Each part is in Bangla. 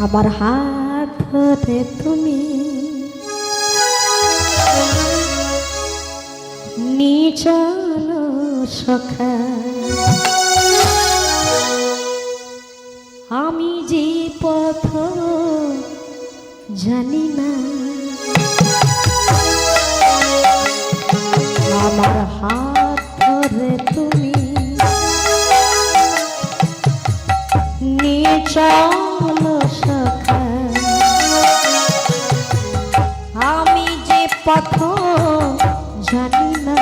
আমার হাত ধরে তুমি নিয়ে চলো সখা, আমি যে পথ জানি না, আমার হাত ধরে তুমি নিয়ে চলো সখা, আমি যে পথ জানি না,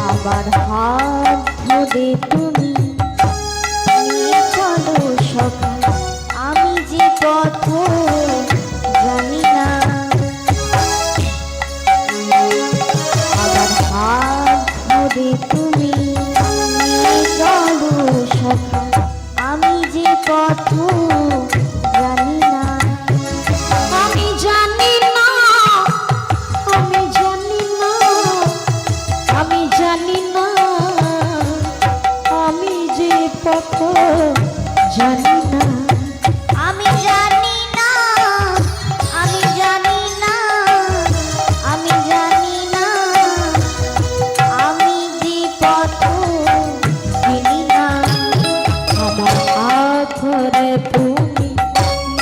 আমার হাত ধরে তুমি নিয়ে চলো সখা, আমি যে পথ জানি না, আমার হাত ধরে তুমি নিয়ে চলো সখা, আমি যে পথ জানি না, আমি জানি না, আমি জানি না, আমি জানি না, আমি যে পথ জানি না, আমি জানি না, আমি জানি না, আমি জানি না, আমি যে পথ চিনি না, আমার হাত ধরে তুমি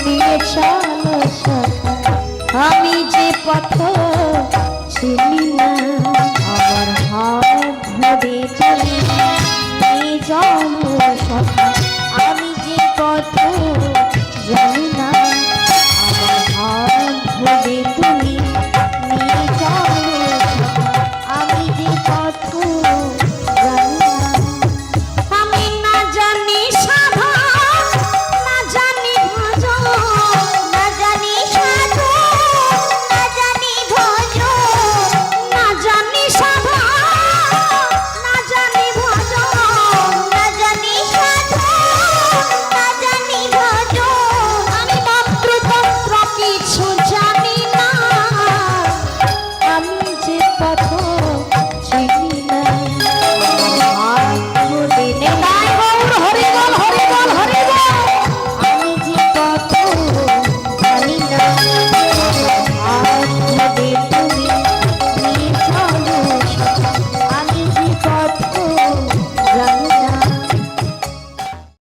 নিয়ে চলো সখা, আমি যে পথ চিনি